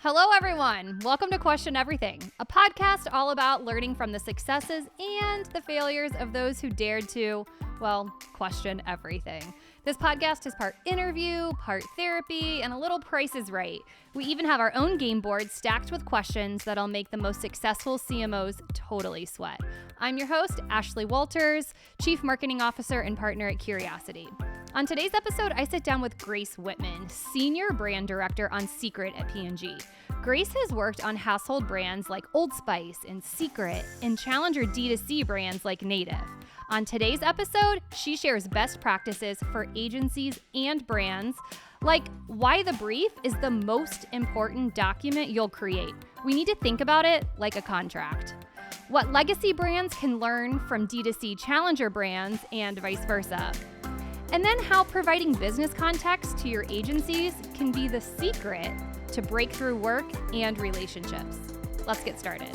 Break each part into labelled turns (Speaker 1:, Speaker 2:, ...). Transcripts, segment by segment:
Speaker 1: Hello, everyone. Welcome to Question Everything, a podcast all about learning from the successes and the failures of those who dared to, question everything. This podcast is part interview, part therapy, and a little Price is Right. We even have our own game board stacked with questions that'll make the most successful CMOs totally sweat. I'm your host, Ashley Walters, Chief Marketing Officer and Partner at Curiosity. On today's episode, I sit down with Grace Whitman, Senior Brand Director on Secret at P&G. Grace has worked on household brands like Old Spice and Secret and challenger D2C brands like Native. On today's episode, she shares best practices for agencies and brands, like why the brief is the most important document you'll create. We need to think about it like a contract. What legacy brands can learn from D2C challenger brands and vice versa. And then how providing business context to your agencies can be the secret to breakthrough work and relationships. Let's get started.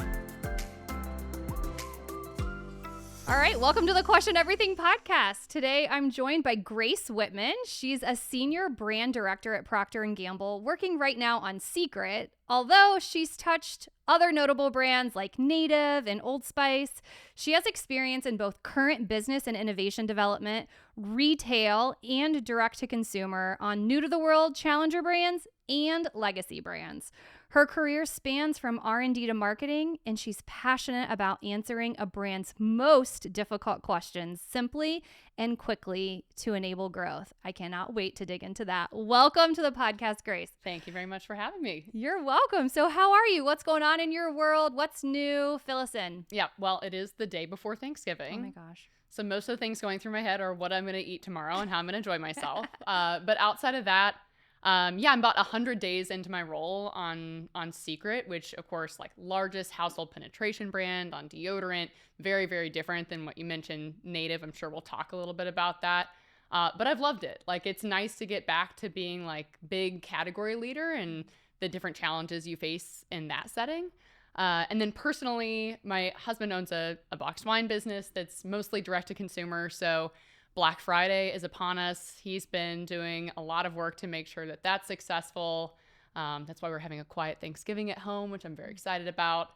Speaker 1: All right, welcome to the Question Everything podcast. Today, I'm joined by Grace Whitman. She's a senior brand director at Procter & Gamble, working right now on Secret. Although she's touched other notable brands like Native and Old Spice, she has experience in both current business and innovation development, retail, and direct-to-consumer on new-to-the-world challenger brands and legacy brands. Her career spans from R&D to marketing, and she's passionate about answering a brand's most difficult questions simply and quickly to enable growth. I cannot wait to dig into that. Welcome to the podcast, Grace.
Speaker 2: Thank you very much for having me.
Speaker 1: You're welcome. So how are you? What's going on in your world? What's new? Fill us in.
Speaker 2: Yeah, well, it is the day before Thanksgiving.
Speaker 1: Oh my gosh.
Speaker 2: So most of the things going through my head are what I'm going to eat tomorrow and how I'm going to enjoy myself. But outside of that, I'm about 100 days into my role on Secret, which of course, like largest household penetration brand on deodorant, very, very different than what you mentioned, Native. I'm sure we'll talk a little bit about that. But I've loved it. Like, it's nice to get back to being like big category leader and the different challenges you face in that setting. And then personally, my husband owns a boxed wine business that's mostly direct to consumer. So Black Friday is upon us. He's been doing a lot of work to make sure that that's successful. That's why we're having a quiet Thanksgiving at home, which I'm very excited about.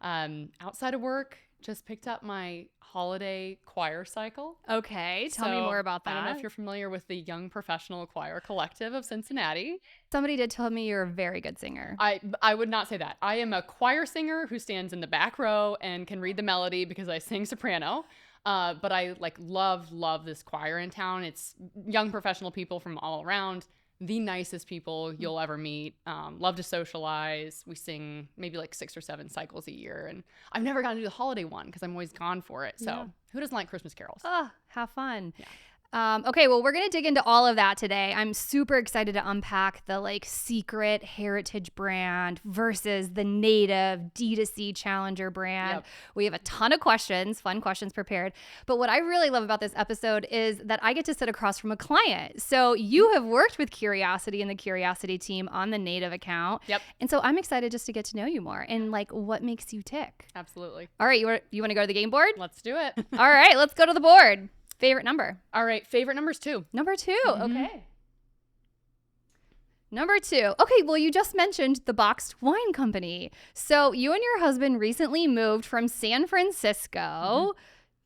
Speaker 2: Outside of work, just picked up my holiday choir cycle.
Speaker 1: Okay, tell me more about that.
Speaker 2: I don't know if you're familiar with the Young Professional Choir Collective of Cincinnati.
Speaker 1: Somebody did tell me you're a very good singer.
Speaker 2: I would not say that. I am a choir singer who stands in the back row and can read the melody because I sing soprano. But I love this choir in town. It's young professional people from all around, the nicest people you'll ever meet. Love to socialize. We sing maybe like 6 or 7 cycles a year. And I've never gotten to do the holiday one because I'm always gone for it. So Who doesn't like Christmas carols?
Speaker 1: Oh, how fun.
Speaker 2: Yeah.
Speaker 1: Okay, well, we're going to dig into all of that today. I'm super excited to unpack the Secret heritage brand versus the Native D2C challenger brand.
Speaker 2: Yep.
Speaker 1: We have a ton of questions, fun questions prepared. But what I really love about this episode is that I get to sit across from a client. So you have worked with Curiosity and the Curiosity team on the Native account.
Speaker 2: Yep.
Speaker 1: And so I'm excited just to get to know you more and what makes you tick.
Speaker 2: Absolutely.
Speaker 1: All right, you want to go to the game board?
Speaker 2: Let's do it.
Speaker 1: All right, let's go to the board. Favorite number?
Speaker 2: All right. Favorite number's 2.
Speaker 1: Number 2.
Speaker 2: Mm-hmm.
Speaker 1: Okay. Number 2. Okay, well, you just mentioned the Boxed Wine Company. So you and your husband recently moved from San Francisco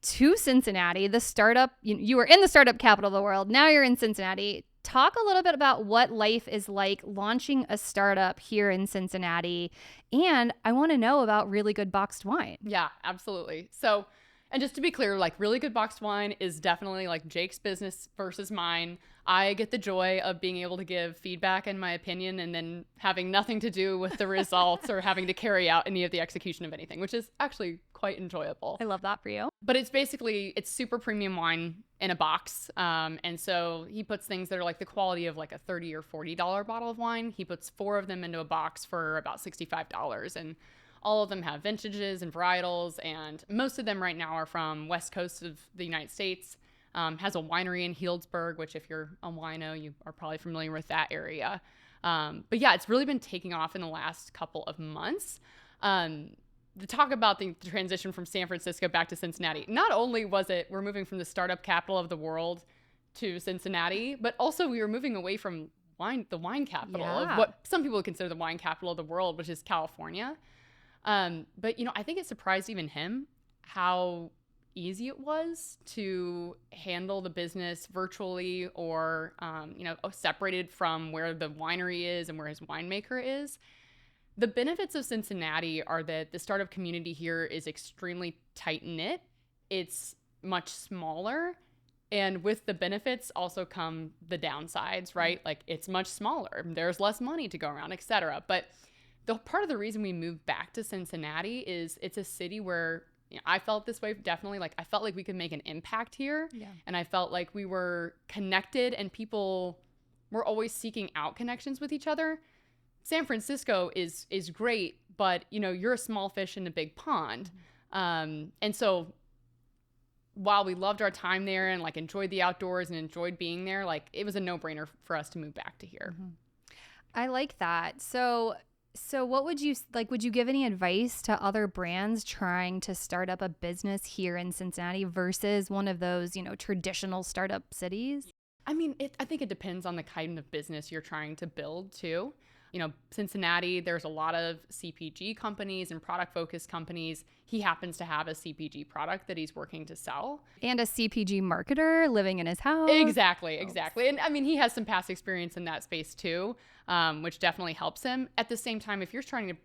Speaker 1: to Cincinnati, the startup. You were in the startup capital of the world. Now you're in Cincinnati. Talk a little bit about what life is like launching a startup here in Cincinnati. And I want to know about really good boxed wine.
Speaker 2: Yeah, absolutely. So, and just to be clear, really good boxed wine is definitely Jake's business versus mine. I get the joy of being able to give feedback and my opinion and then having nothing to do with the results or having to carry out any of the execution of anything, which is actually quite enjoyable.
Speaker 1: I love that for you.
Speaker 2: But it's super premium wine in a box. And so he puts things that are the quality of a $30 or $40 bottle of wine. He puts 4 of them into a box for about $65. And all of them have vintages and varietals, and most of them right now are from West Coast of the United States. Has a winery in Healdsburg, which if you're a wino, you are probably familiar with that area. But yeah, it's really been taking off in the last couple of months. To talk about the transition from San Francisco back to Cincinnati, not only was it we're moving from the startup capital of the world to Cincinnati, but also we were moving away from wine capital of
Speaker 1: Yeah.
Speaker 2: what some people would consider the wine capital of the world, which is California. But, you know, I think it surprised even him how easy it was to handle the business virtually or, you know, separated from where the winery is and where his winemaker is. The benefits of Cincinnati are that the startup community here is extremely tight-knit. It's much smaller. And with the benefits also come the downsides, right? Like it's much smaller. There's less money to go around, et cetera. But the part of the reason we moved back to Cincinnati is it's a city where, you know, I felt this way definitely. Like I felt like we could make an impact here.
Speaker 1: Yeah.
Speaker 2: And I felt like we were connected and people were always seeking out connections with each other. San Francisco is great, but, you know, you're a small fish in a big pond. And so while we loved our time there and like enjoyed the outdoors and enjoyed being there, like it was a no-brainer for us to move back to here.
Speaker 1: I like that. So what would you like? Would you give any advice to other brands trying to start up a business here in Cincinnati versus one of those, you know, traditional startup cities?
Speaker 2: I mean, I think it depends on the kind of business you're trying to build too. You know, Cincinnati, there's a lot of CPG companies and product-focused companies. He happens to have a CPG product that he's working to sell.
Speaker 1: And a CPG marketer living in his house.
Speaker 2: Exactly. And I mean, he has some past experience in that space too, which definitely helps him. At the same time, if you're trying to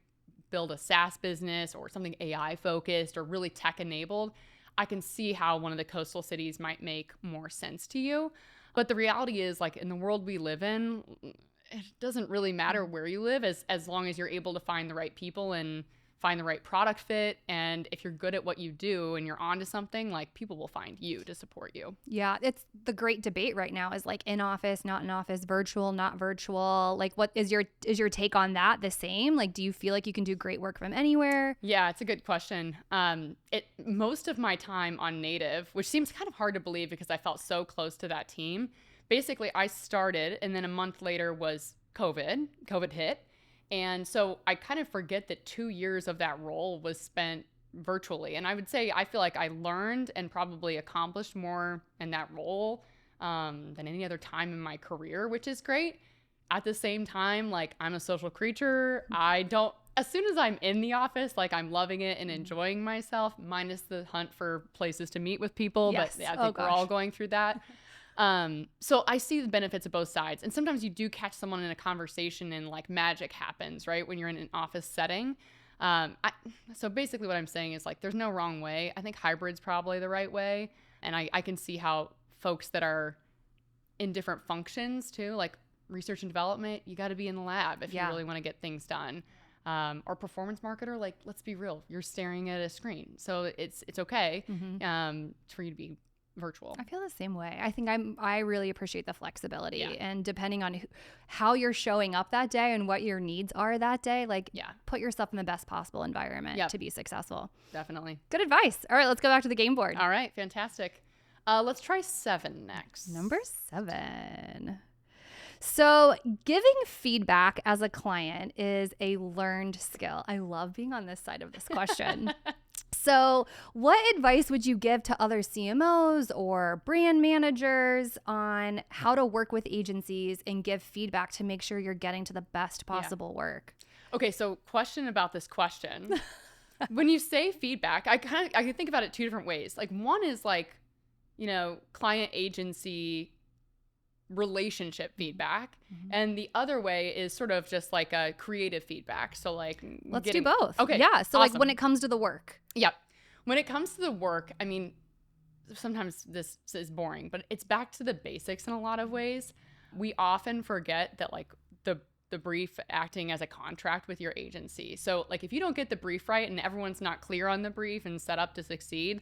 Speaker 2: build a SaaS business or something AI-focused or really tech-enabled, I can see how one of the coastal cities might make more sense to you. But the reality is, like, in the world we live in, it doesn't really matter where you live as long as you're able to find the right people and find the right product fit. And if you're good at what you do and you're onto something, like people will find you to support you.
Speaker 1: Yeah, it's the great debate right now is like in office, not in office, virtual, not virtual. Like what is your take on that the same? Like, do you feel like you can do great work from anywhere?
Speaker 2: Yeah, it's a good question. Most of my time on Native, which seems kind of hard to believe because I felt so close to that team. Basically, I started and then a month later was COVID. COVID hit. And so I kind of forget that 2 years of that role was spent virtually. And I would say I feel like I learned and probably accomplished more in that role than any other time in my career, which is great. At the same time, like I'm a social creature. As soon as I'm in the office, like I'm loving it and enjoying myself, minus the hunt for places to meet with people.
Speaker 1: Yes.
Speaker 2: But yeah, I think we're all going through that. So I see the benefits of both sides. And sometimes you do catch someone in a conversation and like magic happens, right? When you're in an office setting. So basically what I'm saying is like, there's no wrong way. I think hybrid's probably the right way. And I can see how folks that are in different functions too, like research and development, you got to be in the lab if you really want to get things done. Or performance marketer, like, let's be real, you're staring at a screen. So it's okay for you to be virtual.
Speaker 1: I feel the same way. I think I really appreciate the flexibility and depending on how you're showing up that day and what your needs are that day, like put yourself in the best possible environment to be successful.
Speaker 2: Definitely.
Speaker 1: Good advice. All right, let's go back to the game board.
Speaker 2: All right, fantastic. Let's try 7 next.
Speaker 1: Number 7. So giving feedback as a client is a learned skill. I love being on this side of this question. So what advice would you give to other CMOs or brand managers on how to work with agencies and give feedback to make sure you're getting to the best possible work?
Speaker 2: Okay, so question about this question. When you say feedback, I can think about it 2 different ways. Like one is like, you know, client agency relationship feedback, and the other way is sort of just like a creative feedback. So like
Speaker 1: let's do both.
Speaker 2: Okay,
Speaker 1: yeah. So
Speaker 2: awesome.
Speaker 1: like when it comes to the work.
Speaker 2: Yep. When it comes to the work, I mean, sometimes this is boring, but it's back to the basics in a lot of ways. We often forget that like the brief acting as a contract with your agency. So like if you don't get the brief right and everyone's not clear on the brief and set up to succeed,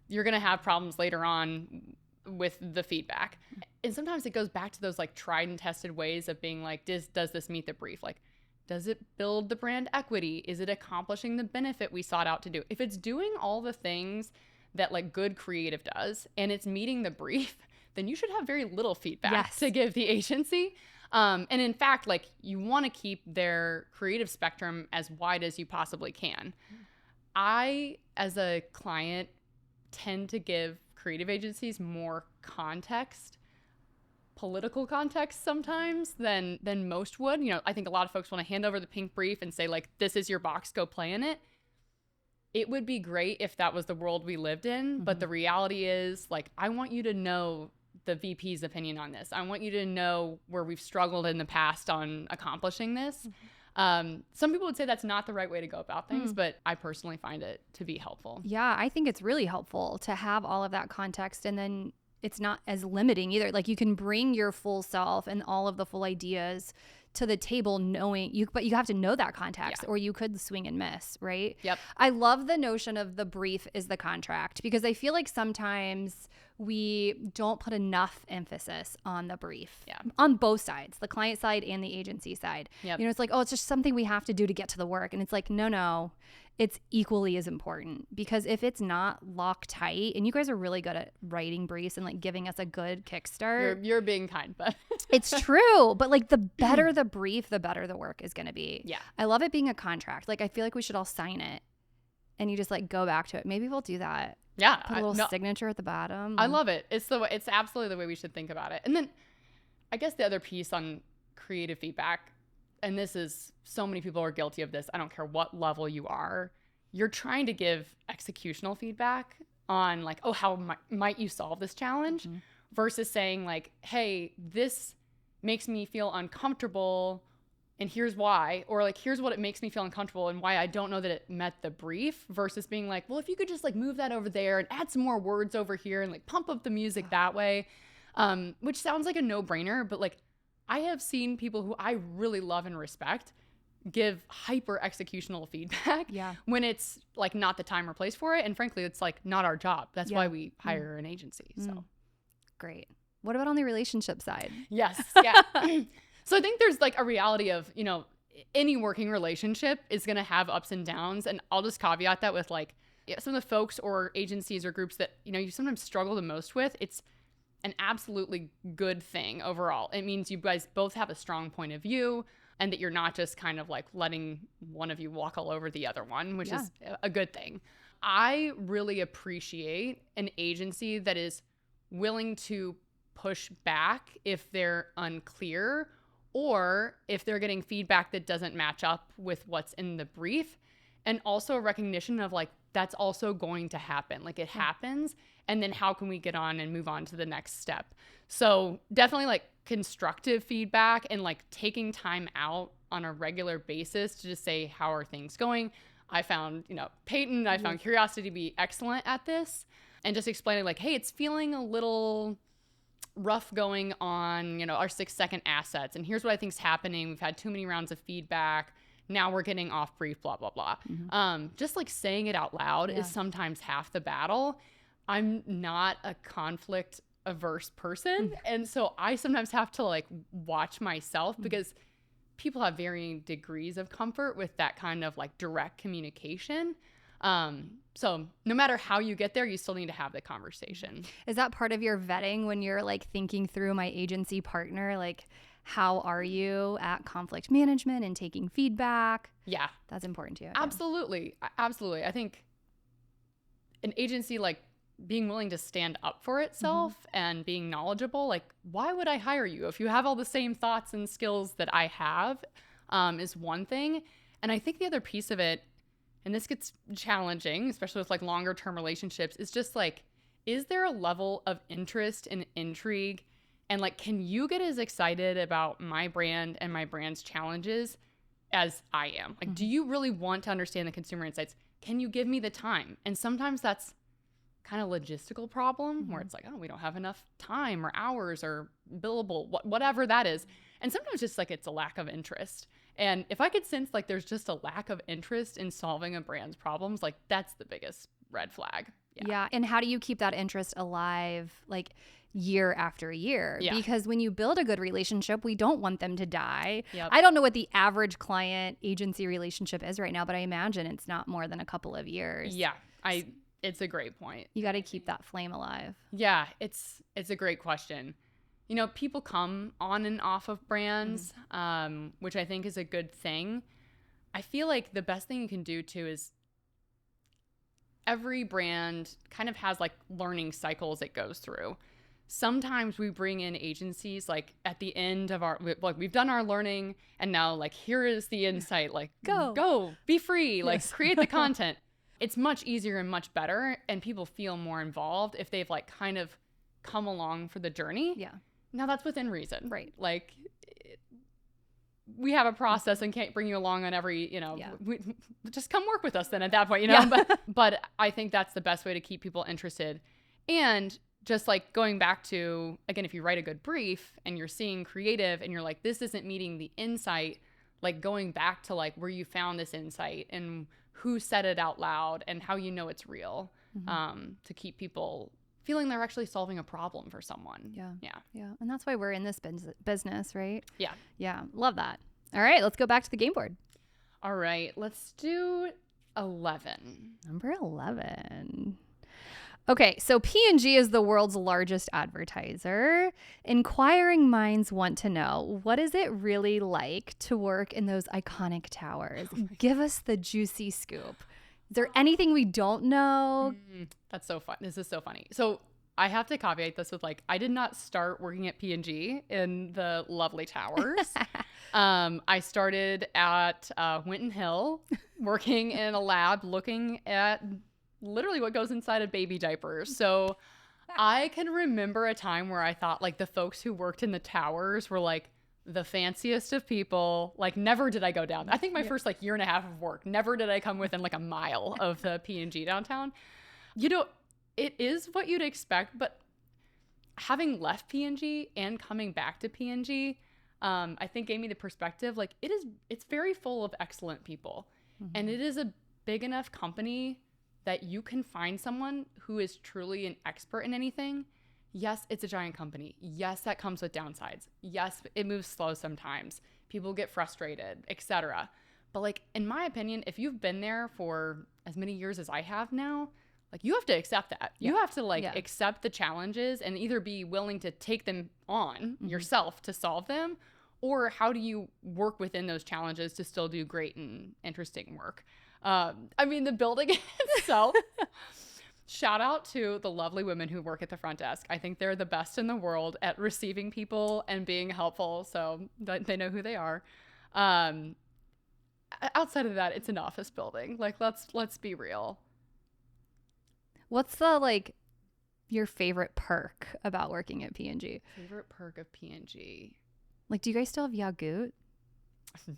Speaker 2: you're going to have problems later on with the feedback. And sometimes it goes back to those like tried and tested ways of being like, does this meet the brief? Like, does it build the brand equity? Is it accomplishing the benefit we sought out to do? If it's doing all the things that like good creative does and it's meeting the brief, then you should have very little feedback to give the agency. And in fact, like you want to keep their creative spectrum as wide as you possibly can. I, as a client, tend to give creative agencies more context political context sometimes than most would. You know, I think a lot of folks want to hand over the pink brief and say, like, this is your box, go play in it. It would be great if that was the world we lived in, but the reality is, like, I want you to know the VP's opinion on this. I want you to know where we've struggled in the past on accomplishing this. Some people would say that's not the right way to go about things, but I personally find it to be helpful.
Speaker 1: Yeah, I think it's really helpful to have all of that context, and then it's not as limiting either. Like, you can bring your full self and all of the full ideas to the table knowing you, but you have to know that context or you could swing and miss, right?
Speaker 2: Yep.
Speaker 1: I love the notion of the brief is the contract, because I feel like sometimes we don't put enough emphasis on the brief on both sides, the client side and the agency side.
Speaker 2: Yep.
Speaker 1: You know, it's like, oh, it's just something we have to do to get to the work. And it's like, no, it's equally as important, because if it's not locked tight, and you guys are really good at writing briefs and like giving us a good kickstart.
Speaker 2: You're being kind, but
Speaker 1: it's true. But like, the better the brief, the better the work is going to be.
Speaker 2: Yeah.
Speaker 1: I love it being a contract. Like, I feel like we should all sign it and you just like go back to it. Maybe we'll do that.
Speaker 2: Yeah.
Speaker 1: Put a little signature at the bottom.
Speaker 2: I love it. It's absolutely the way we should think about it. And then I guess the other piece on creative feedback, and this is, so many people are guilty of this. I don't care what level you are. You're trying to give executional feedback on like, oh, how might you solve this challenge, versus saying like, hey, this makes me feel uncomfortable and here's why, or like, here's what it makes me feel uncomfortable and why I don't know that it met the brief, versus being like, well, if you could just like move that over there and add some more words over here and like pump up the music that way, which sounds like a no-brainer, but like, I have seen people who I really love and respect give hyper executional feedback when it's like not the time or place for it. And frankly, it's like not our job. That's why we hire an agency. So
Speaker 1: great. What about on the relationship side?
Speaker 2: Yes. Yeah. So I think there's like a reality of, you know, any working relationship is going to have ups and downs. And I'll just caveat that with like some of the folks or agencies or groups that, you know, you sometimes struggle the most with. It's an absolutely good thing overall. It means you guys both have a strong point of view, and that you're not just kind of like letting one of you walk all over the other one, which is a good thing. I really appreciate an agency that is willing to push back if they're unclear, or if they're getting feedback that doesn't match up with what's in the brief. And also a recognition of like, that's also going to happen. Like, it happens. And then how can we get on and move on to the next step? So definitely like constructive feedback and like taking time out on a regular basis to just say, how are things going? I found, you know, Peyton, I found Curiosity to be excellent at this, and just explaining like, hey, it's feeling a little rough going on, you know, our 6-second assets. And here's what I think is happening. We've had too many rounds of feedback. Now we're getting off brief, blah, blah, blah. Just like saying it out loud is sometimes half the battle. I'm not a conflict averse person. And so I sometimes have to like watch myself, because people have varying degrees of comfort with that kind of like direct communication. So no matter how you get there, you still need to have the conversation.
Speaker 1: Is that part of your vetting when you're like thinking through my agency partner? Like, how are you at conflict management and taking feedback?
Speaker 2: Yeah.
Speaker 1: That's important to you.
Speaker 2: Absolutely. Absolutely. I think an agency like being willing to stand up for itself and being knowledgeable, like, why would I hire you if you have all the same thoughts and skills that I have, is one thing. And I think the other piece of it, and this gets challenging, especially with like longer term relationships, is just like, is there a level of interest and intrigue? And like, can you get as excited about my brand and my brand's challenges as I am? Like, do you really want to understand the consumer insights? Can you give me the time? And sometimes that's kind of logistical problem where it's like, oh, we don't have enough time or hours or billable, whatever that is. And sometimes just like it's a lack of interest. And if I could sense like there's just a lack of interest in solving a brand's problems, like that's the biggest red flag.
Speaker 1: Yeah. And how do you keep that interest alive like year after year?
Speaker 2: Yeah.
Speaker 1: Because when you build a good relationship, we don't want them to die.
Speaker 2: Yep.
Speaker 1: I don't know what the average client agency relationship is right now, but I imagine it's not more than a couple of years.
Speaker 2: Yeah. It's a great point.
Speaker 1: You got to keep that flame alive.
Speaker 2: Yeah, it's a great question. You know, people come on and off of brands, which I think is a good thing. I feel like the best thing you can do too is every brand kind of has like learning cycles it goes through. sometimes we bring in agencies like at the end of we've done our learning and now like here is the insight, like go be free, like create the content. It's much easier and much better, and people feel more involved if they've like kind of come along for the journey.
Speaker 1: Yeah.
Speaker 2: Now that's within reason,
Speaker 1: right?
Speaker 2: Like we have a process and can't bring you along on every, just come work with us then at that point, but I think that's the best way to keep people interested. And just like going back to, again, if you write a good brief and you're seeing creative and you're like, this isn't meeting the insight, like going back to like where you found this insight and who said it out loud and how you know it's real, to keep people feeling they're actually solving a problem for someone.
Speaker 1: Yeah. And that's why we're in this business, right?
Speaker 2: Yeah.
Speaker 1: Love that. All right, let's go back to the game board.
Speaker 2: All right, let's do 11.
Speaker 1: Number 11. Okay, so P&G is the world's largest advertiser. Inquiring minds want to know, what is it really like to work in those iconic towers? Give us the juicy scoop. Is there anything we don't know?
Speaker 2: That's so fun. This is so funny. So I have to caveat this with like, I did not start working at P&G in the lovely towers. I started at Winton Hill working in a lab looking at literally what goes inside of baby diapers. So I can remember a time where I thought like the folks who worked in the towers were like the fanciest of people. Like never did I go down. I think my first like year and a half of work, never did I come within like a mile of the P&G downtown. It is what you'd expect, but having left P&G and coming back to P&G, I think gave me the perspective, like it's very full of excellent people. And it is a big enough company that you can find someone who is truly an expert in anything. Yes, it's a giant company. Yes, that comes with downsides. Yes, it moves slow sometimes. People get frustrated, etc. But like, in my opinion, if you've been there for as many years as I have now, like you have to accept that. You have to like accept the challenges and either be willing to take them on yourself to solve them, or how do you work within those challenges to still do great and interesting work? I mean, the building itself, shout out to the lovely women who work at the front desk. I think they're the best in the world at receiving people and being helpful. So they know who they are. Outside of that, it's an office building. Like, let's be real.
Speaker 1: What's the, like, your favorite perk about working at P&G?
Speaker 2: Favorite perk of P&G?
Speaker 1: Like, do you guys still have Yagoot?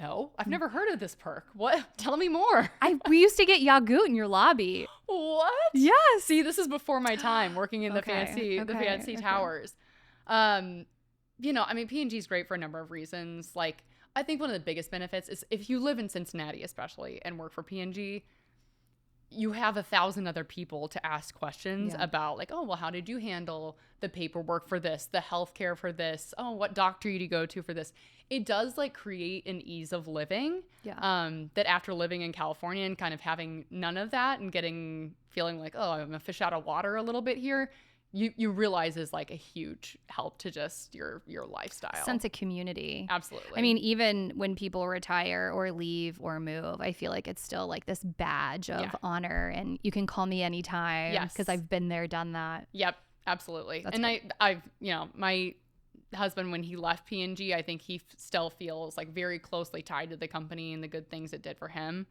Speaker 2: No, I've never heard of this perk. What? Tell me more.
Speaker 1: We used to get Yagoot in your lobby.
Speaker 2: What?
Speaker 1: Yes.
Speaker 2: See, this is before my time working in the fancy towers. I mean, P&G is great for a number of reasons. Like, I think one of the biggest benefits is if you live in Cincinnati, especially, and work for P&G, you have 1,000 other people to ask questions about, like, oh, well, how did you handle the paperwork for this, the healthcare for this? Oh, what doctor did you go to for this? It does like create an ease of living that after living in California and kind of having none of that and feeling like, oh, I'm a fish out of water a little bit here, you realize is like a huge help to just your lifestyle.
Speaker 1: Sense of community.
Speaker 2: Absolutely.
Speaker 1: I mean, even when people retire or leave or move, I feel like it's still like this badge of honor, and you can call me anytime because I've been there, done that.
Speaker 2: Yep, absolutely.
Speaker 1: That's
Speaker 2: and
Speaker 1: good.
Speaker 2: I've my husband, when he left P&G, I think he still feels like very closely tied to the company and the good things it did for him.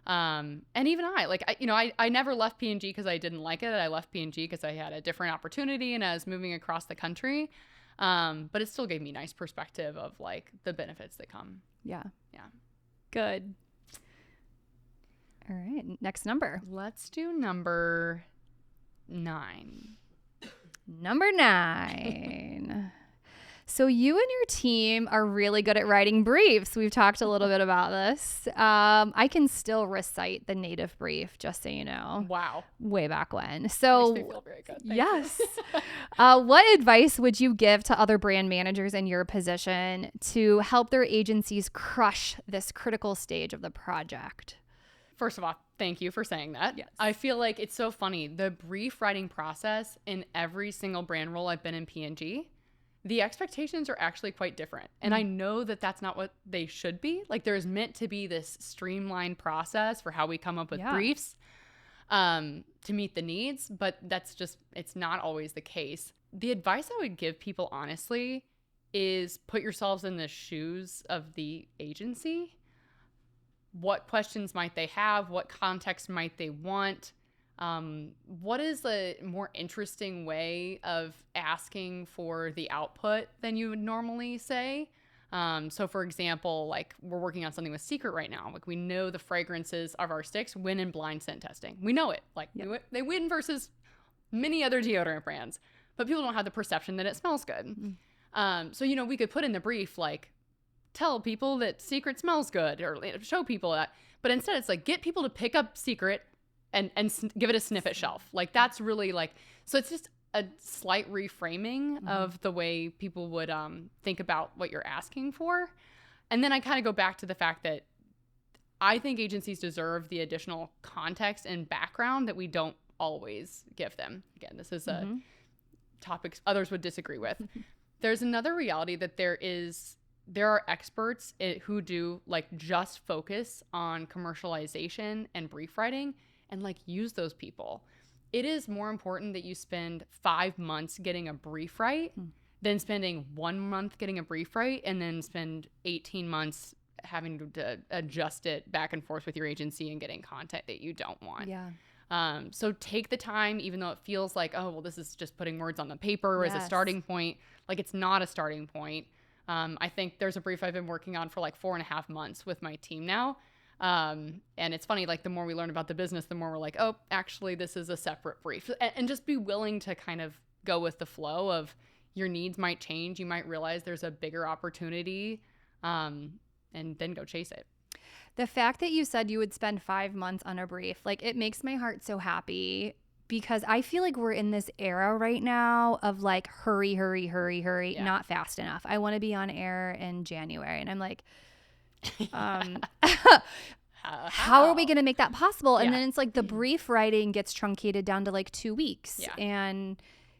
Speaker 2: And even I never left P&G because I didn't like it. I left P&G because I had a different opportunity and I was moving across the country. But it still gave me nice perspective of like the benefits that come.
Speaker 1: Yeah.
Speaker 2: Yeah.
Speaker 1: Good. All right. Next number.
Speaker 2: Let's do number 9.
Speaker 1: Number 9. So you and your team are really good at writing briefs. We've talked a little bit about this. I can still recite the native brief, just so you know.
Speaker 2: Wow.
Speaker 1: Way back when. So
Speaker 2: makes me feel very good. Thank
Speaker 1: yes. What advice would you give to other brand managers in your position to help their agencies crush this critical stage of the project?
Speaker 2: First of all, thank you for saying that.
Speaker 1: Yes.
Speaker 2: I feel like it's so funny. The brief writing process in every single brand role I've been in P&G, the expectations are actually quite different. And I know that that's not what they should be. Like, there's meant to be this streamlined process for how we come up with briefs to meet the needs, but it's not always the case. The advice I would give people, honestly, is put yourselves in the shoes of the agency. What questions might they have? What context might they want? What is a more interesting way of asking for the output than you would normally say? So for example, like we're working on something with Secret right now. Like we know the fragrances of our sticks win in blind scent testing. We know it. Like they win versus many other deodorant brands, but people don't have the perception that it smells good. So, we could put in the brief, like, tell people that Secret smells good or show people that. But instead, it's like, get people to pick up Secret and give it a sniff at shelf. Like, that's really like, so it's just a slight reframing of the way people would think about what you're asking for. And then I kind of go back to the fact that I think agencies deserve the additional context and background that we don't always give them. Again, this is a topic others would disagree with. There's another reality that there are experts who do like just focus on commercialization and brief writing and like use those people. It is more important that you spend 5 months getting a brief right than spending 1 month getting a brief right and then spend 18 months having to adjust it back and forth with your agency and getting content that you don't want.
Speaker 1: Yeah.
Speaker 2: So take the time, even though it feels like, oh, well, this is just putting words on the paper as a starting point. Like it's not a starting point. I think there's a brief I've been working on for like 4.5 months with my team now. And it's funny, like the more we learn about the business, the more we're like, oh, actually, this is a separate brief. And just be willing to kind of go with the flow of your needs might change. You might realize there's a bigger opportunity and then go chase it.
Speaker 1: The fact that you said you would spend 5 months on a brief, like it makes my heart so happy because I feel like we're in this era right now of like hurry, not fast enough. I want to be on air in January. And I'm like, how are we going to make that possible? And then it's like the brief writing gets truncated down to like 2 weeks.
Speaker 2: Yeah.
Speaker 1: And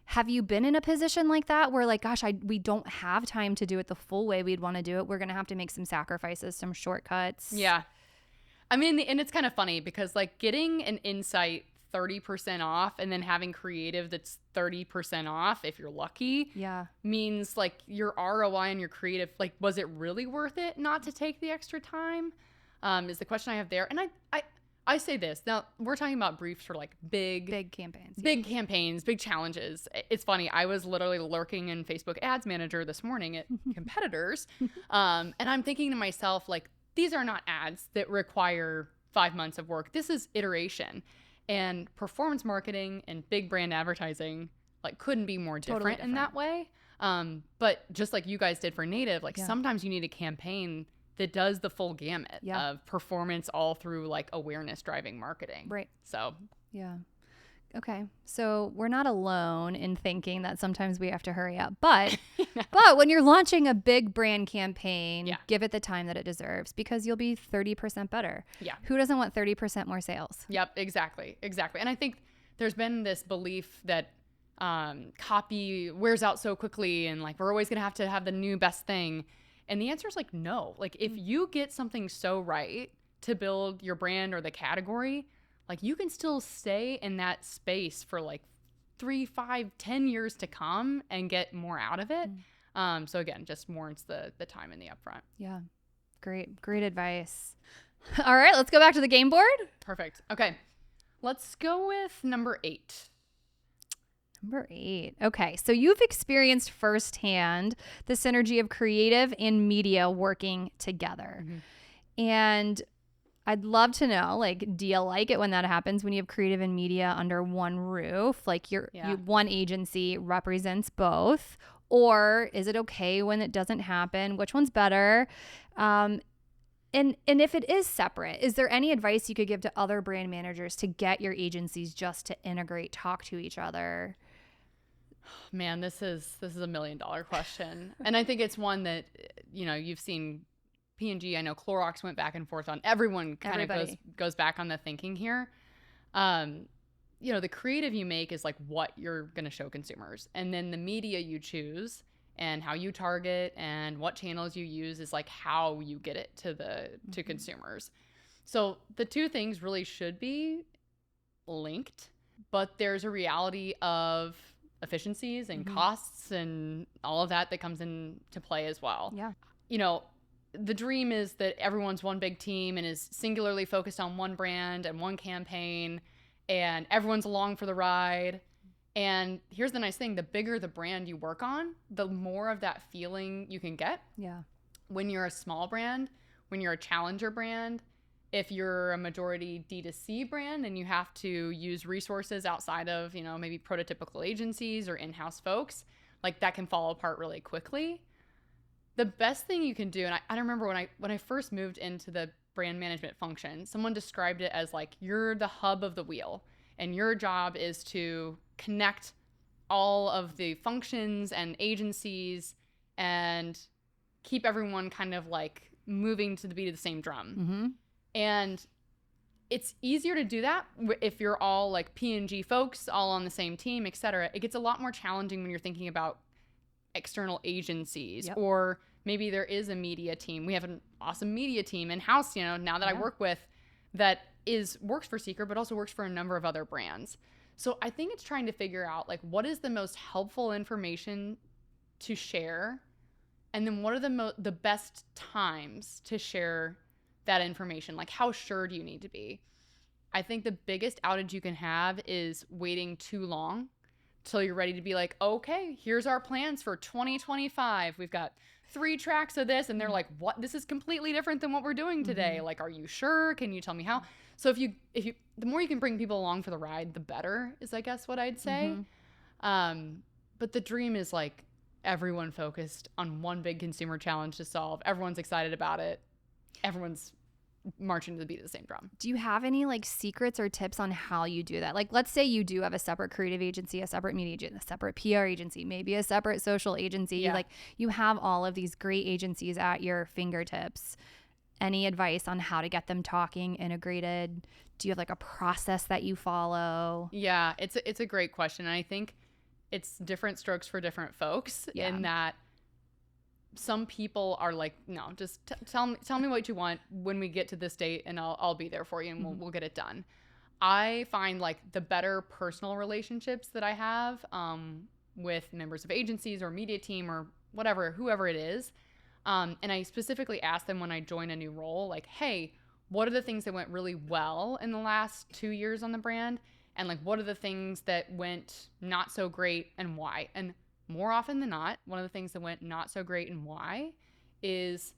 Speaker 1: have you been in a position like that where like, gosh, we don't have time to do it the full way we'd want to do it. We're going to have to make some sacrifices, some shortcuts.
Speaker 2: Yeah. I mean, and it's kind of funny because like getting an insight 30% off and then having creative that's 30% off, if you're lucky, means like your ROI and your creative, like, was it really worth it not to take the extra time? Is the question I have there. And I say this. Now, we're talking about briefs for like big
Speaker 1: campaigns.
Speaker 2: Big campaigns, big challenges. It's funny. I was literally lurking in Facebook Ads Manager this morning at competitors. And I'm thinking to myself, like, these are not ads that require 5 months of work. This is iteration. And performance marketing and big brand advertising like couldn't be more different in that way. But just like you guys did for Native, like sometimes you need a campaign that does the full gamut of performance all through like awareness driving marketing.
Speaker 1: Right.
Speaker 2: So,
Speaker 1: yeah. Okay. So we're not alone in thinking that sometimes we have to hurry up. But but when you're launching a big brand campaign, give it the time that it deserves because you'll be 30% better.
Speaker 2: Yeah.
Speaker 1: Who doesn't want 30% more sales?
Speaker 2: Yep, exactly. And I think there's been this belief that copy wears out so quickly and like we're always going to have the new best thing. And the answer is like no. Like if you get something so right to build your brand or the category, like you can still stay in that space for like 3, 5, 10 years to come and get more out of it. So again, just warrants the time in the upfront.
Speaker 1: Yeah. Great advice. All right, let's go back to the game board.
Speaker 2: Perfect. Okay. Let's go with number 8.
Speaker 1: Number 8. Okay. So you've experienced firsthand the synergy of creative and media working together. And I'd love to know, like, do you like it when that happens, when you have creative and media under one roof? Like one agency represents both, or is it okay when it doesn't happen? Which one's better? And if it is separate, is there any advice you could give to other brand managers to get your agencies just to integrate, talk to each other?
Speaker 2: Man, this is a $1 million question. And I think it's one that, you've seen P&G, I know Clorox went back and forth on. Everyone kind of goes back on the thinking here. The creative you make is like what you're going to show consumers. And then the media you choose and how you target and what channels you use is like how you get it to consumers. So the two things really should be linked, but there's a reality of efficiencies and costs and all of that comes into play as well.
Speaker 1: Yeah.
Speaker 2: You know, the dream is that everyone's one big team and is singularly focused on one brand and one campaign, and everyone's along for the ride. And here's the nice thing, the bigger the brand you work on, the more of that feeling you can get.
Speaker 1: Yeah.
Speaker 2: When you're a small brand, when you're a challenger brand, if you're a majority D2C brand and you have to use resources outside of, you know, maybe prototypical agencies or in-house folks, like that can fall apart really quickly. The best thing you can do, and I remember when I first moved into the brand management function, someone described it as like, you're the hub of the wheel and your job is to connect all of the functions and agencies and keep everyone kind of like moving to the beat of the same drum. And it's easier to do that if you're all like P&G folks all on the same team, et cetera. It gets a lot more challenging when you're thinking about external agencies, or maybe there is a media team. We have an awesome media team in-house, you know, now that I work with, that works for Secret, but also works for a number of other brands. So I think it's trying to figure out like, what is the most helpful information to share? And then what are the best times to share that information? Like, how sure do you need to be? I think the biggest outage you can have is waiting too long till you're ready to be like, okay, here's our plans for 2025. We've got 3 tracks of this. And they're like, what? This is completely different than what we're doing today. Like, are you sure? Can you tell me how? So if you, the more you can bring people along for the ride, the better is, I guess, what I'd say. But the dream is like everyone focused on one big consumer challenge to solve. Everyone's excited about it. Everyone's marching to the beat of the same drum.
Speaker 1: Do you have any like secrets or tips on how you do that? Like, let's say you do have a separate creative agency, a separate media agency, a separate PR agency, maybe a separate social agency.
Speaker 2: Yeah.
Speaker 1: Like, you have all of these great agencies at your fingertips. Any advice on how to get them talking, integrated? Do you have like a process that you follow?
Speaker 2: Yeah, it's a great question. And I think it's different strokes for different folks in that some people are like, no, just tell me what you want when we get to this date and I'll be there for you and we'll get it done. I find like the better personal relationships that I have with members of agencies or media team or whatever, whoever it is. And I specifically ask them when I join a new role, like, hey, what are the things that went really well in the last 2 years on the brand? And like, what are the things that went not so great and why? And more often than not, one of the things that went not so great and why is,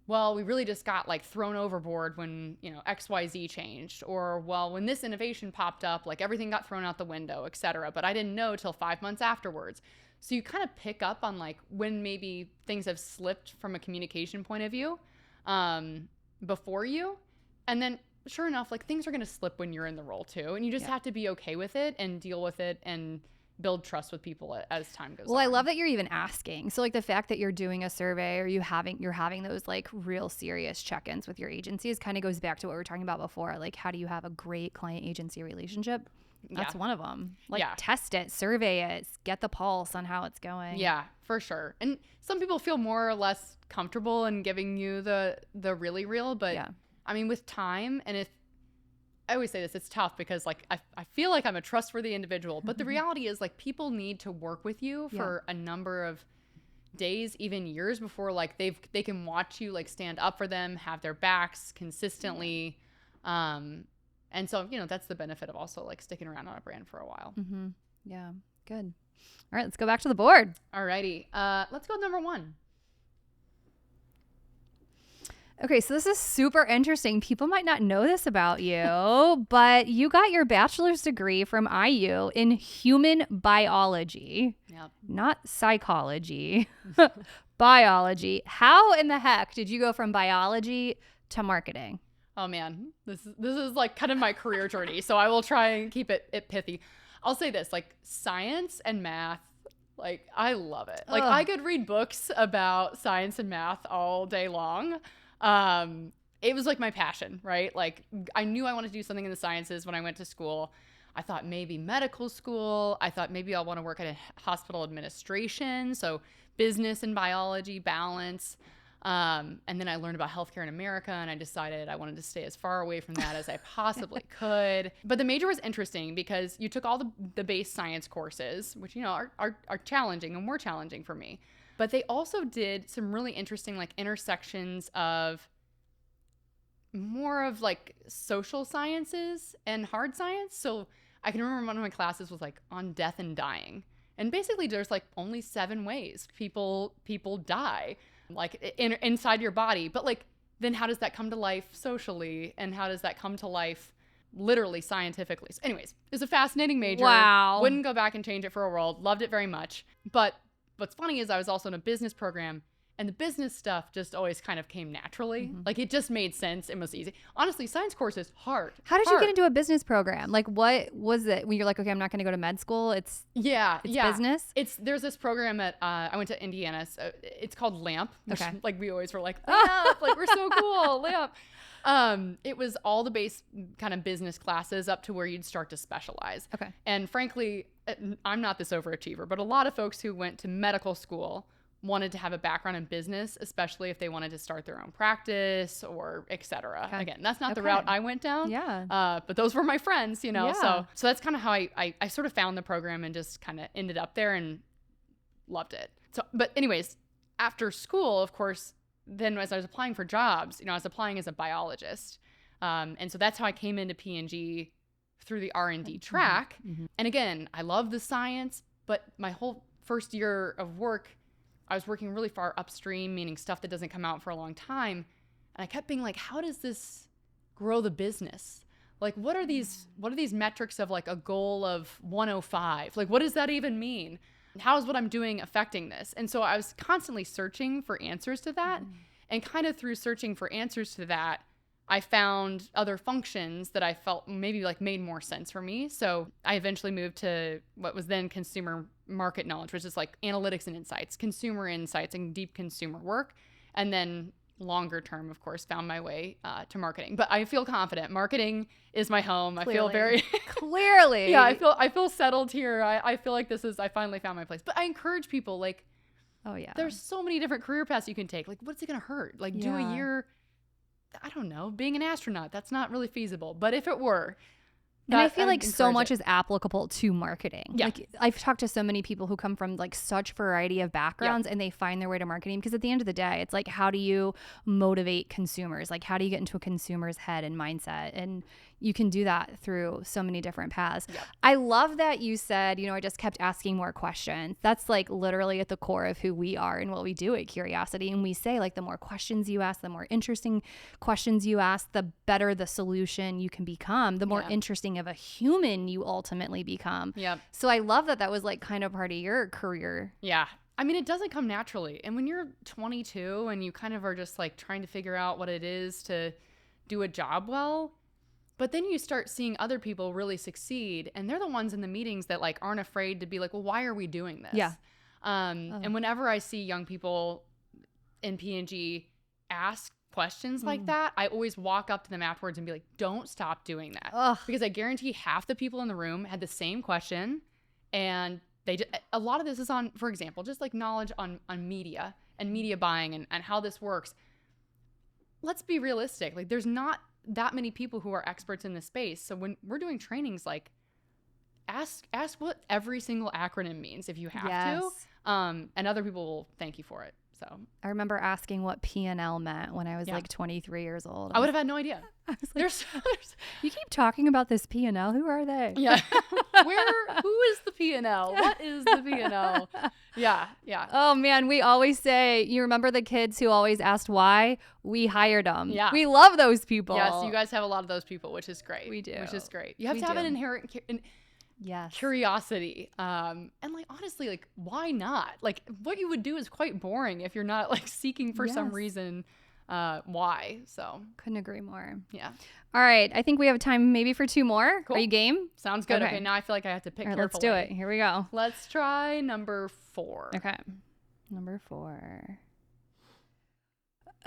Speaker 2: well, we really just got like thrown overboard when, you know, XYZ changed, or, well, when this innovation popped up, like everything got thrown out the window, et cetera. But I didn't know till 5 months afterwards. So you kind of pick up on like when maybe things have slipped from a communication point of view before you. And then sure enough, like things are going to slip when you're in the role too. And you just have to be okay with it and deal with it and build trust with people as time goes on.
Speaker 1: Well, I love that you're even asking. So like the fact that you're doing a survey or you're having those like real serious check-ins with your agencies kind of goes back to what we were talking about before. Like, how do you have a great client agency relationship? That's one of them. Like, test it, survey it, get the pulse on how it's going.
Speaker 2: Yeah, for sure. And some people feel more or less comfortable in giving you the really real, but I mean, with time, and if I always say this, it's tough because like I feel like I'm a trustworthy individual, but the reality is like people need to work with you for a number of days, even years before like they can watch you like stand up for them, have their backs consistently. And so, you know, that's the benefit of also like sticking around on a brand for a while.
Speaker 1: Yeah, good. All right, let's go back to the board.
Speaker 2: Alrighty. Let's go with number 1.
Speaker 1: Okay, so this is super interesting. People might not know this about you, but you got your bachelor's degree from IU in human biology, not psychology, biology. How in the heck did you go from biology to marketing?
Speaker 2: Oh man, this is like kind of my career journey, so I will try and keep it pithy. I'll say this, like science and math, like I love it. Like I could read books about science and math all day long. It was like my passion, right? Like I knew I wanted to do something in the sciences when I went to school. I thought maybe medical school. I thought maybe I'll want to work at a hospital administration. So business and biology balance. And then I learned about healthcare in America, and I decided I wanted to stay as far away from that as I possibly could. But the major was interesting because you took all the base science courses, which, you know, are challenging and were challenging for me. But they also did some really interesting like intersections of more of like social sciences and hard science. So I can remember one of my classes was like on death and dying. And basically there's like only 7 ways people die. Like inside your body, but like then how does that come to life socially, and how does that come to life literally scientifically? So anyways, it's a fascinating major.
Speaker 1: Wow.
Speaker 2: Wouldn't go back and change it for a world. Loved it very much. But what's funny is I was also in a business program, and the business stuff just always kind of came naturally. Like it just made sense and was easy. Honestly, science course is hard.
Speaker 1: How did you get into a business program? Like what was it when you're like, okay, I'm not going to go to med school? It's business. There's this program at I went to Indiana. So it's called LAMP. Which,
Speaker 2: like we always were like, LAMP, like we're so cool, LAMP. It was all the base kind of business classes up to where you'd start to specialize.
Speaker 1: Okay.
Speaker 2: And frankly, I'm not this overachiever, but a lot of folks who went to medical school wanted to have a background in business, especially if they wanted to start their own practice or et cetera. Okay. Again, that's not the route I went down.
Speaker 1: Yeah.
Speaker 2: But those were my friends, you know. Yeah. So that's kind of how I sort of found the program and just kind of ended up there and loved it. So, but anyways, after school, of course, then as I was applying for jobs, you know, I was applying as a biologist. And so that's how I came into P&G through the R&D track. And again, I love the science, but my whole first year of work, I was working really far upstream, meaning stuff that doesn't come out for a long time. And I kept being like, how does this grow the business? Like, what are these metrics of like a goal of 105? Like, what does that even mean? How is what I'm doing affecting this? And so I was constantly searching for answers to that. And kind of through searching for answers to that, I found other functions that I felt maybe like made more sense for me. So I eventually moved to what was then Consumer Market Knowledge, which is like analytics and insights, consumer insights and deep consumer work. And then longer term, of course, found my way to marketing. But I feel confident. Marketing is my home. Clearly. I feel very
Speaker 1: clearly.
Speaker 2: Yeah, I feel settled here. I feel like I finally found my place. But I encourage people, like,
Speaker 1: oh yeah,
Speaker 2: there's so many different career paths you can take. Like, what's it gonna hurt? Like, do a year, I don't know, being an astronaut. That's not really feasible. But if it were,
Speaker 1: and I feel like so much is applicable to marketing.
Speaker 2: Yeah.
Speaker 1: Like I've talked to so many people who come from like such variety of backgrounds and they find their way to marketing, because at the end of the day, it's like, how do you motivate consumers? Like, how do you get into a consumer's head and mindset? And you can do that through so many different paths.
Speaker 2: Yeah.
Speaker 1: I love that you said, you know, I just kept asking more questions. That's like literally at the core of who we are and what we do at Curiosity. And we say like the more questions you ask, the more interesting questions you ask, the better the solution you can become, the more interesting of a human you ultimately become.
Speaker 2: Yeah.
Speaker 1: So I love that was like kind of part of your career.
Speaker 2: Yeah. I mean, it doesn't come naturally. And when you're 22 and you kind of are just like trying to figure out what it is to do a job well, but then you start seeing other people really succeed, and they're the ones in the meetings that like aren't afraid to be like, well, why are we doing this?
Speaker 1: Yeah.
Speaker 2: And whenever I see young people in P&G ask questions like that, I always walk up to them afterwards and be like, don't stop doing that. Because I guarantee half the people in the room had the same question, and a lot of this is on, for example, just like knowledge on media and media buying and how this works. Let's be realistic. Like, there's not that many people who are experts in this space. So when we're doing trainings, like ask what every single acronym means if you have to. And other people will thank you for it. So
Speaker 1: I remember asking what P&L meant when I was like 23 years old.
Speaker 2: I would have had no idea.
Speaker 1: I was like, there's you keep talking about this P&L. Who are they?
Speaker 2: Yeah. Who is the P&L? What is the P&L? Yeah. Yeah.
Speaker 1: Oh man, we always say, you remember the kids who always asked why? We hired them.
Speaker 2: Yeah.
Speaker 1: We love those people.
Speaker 2: Yes. You guys have a lot of those people, which is great.
Speaker 1: We do.
Speaker 2: Which is great. You have to have an inherent curiosity. And like, honestly, like, why not? Like, what you would do is quite boring if you're not like seeking for some reason why. So
Speaker 1: couldn't agree more.
Speaker 2: Yeah.
Speaker 1: All right, I think we have time maybe for 2 more.
Speaker 2: Cool.
Speaker 1: Are you game?
Speaker 2: Sounds good. Okay, now I feel like I have to pick carefully.
Speaker 1: Let's do it. Here we go.
Speaker 2: Let's try number 4.
Speaker 1: Okay. Number 4.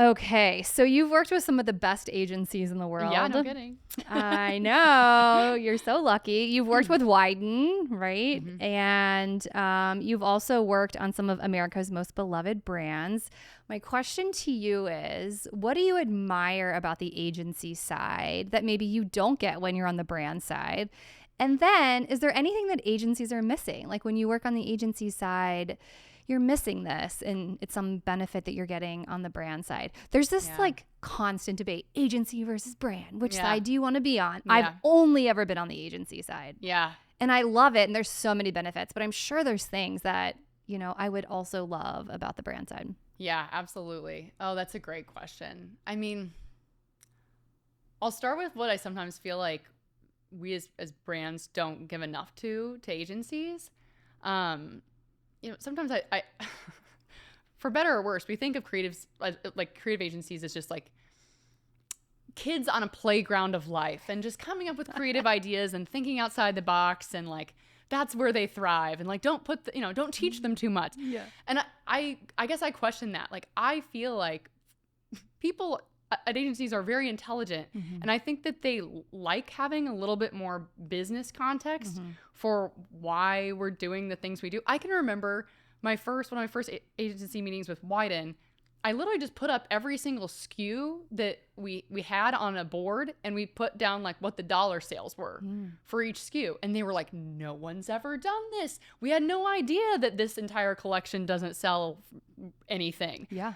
Speaker 1: Okay, so you've worked with some of the best agencies in the world.
Speaker 2: Yeah, no kidding.
Speaker 1: I know. You're so lucky. You've worked with Wyden, right?
Speaker 2: Mm-hmm.
Speaker 1: And you've also worked on some of America's most beloved brands. My question to you is, what do you admire about the agency side that maybe you don't get when you're on the brand side? And then, is there anything that agencies are missing? Like when you work on the agency side, you're missing this and it's some benefit that you're getting on the brand side. There's this like constant debate, agency versus brand. Which side do you want to be on?
Speaker 2: Yeah.
Speaker 1: I've only ever been on the agency side.
Speaker 2: Yeah.
Speaker 1: And I love it. And there's so many benefits, but I'm sure there's things that, you know, I would also love about the brand side.
Speaker 2: Yeah, absolutely. Oh, that's a great question. I mean, I'll start with what I sometimes feel like we as brands don't give enough to agencies. You know, sometimes I for better or worse, we think of creatives, like creative agencies as just like kids on a playground of life and just coming up with creative ideas and thinking outside the box, and like that's where they thrive, and like don't teach them too much.
Speaker 1: Yeah.
Speaker 2: And I guess I question that. Like I feel like people at agencies are very intelligent, and I think that they like having a little bit more business context for why we're doing the things we do. I can remember one of my first agency meetings with Wyden. I literally just put up every single SKU that we had on a board, and we put down like what the dollar sales were for each SKU. And they were like, no one's ever done this. We had no idea that this entire collection doesn't sell anything.
Speaker 1: Yeah.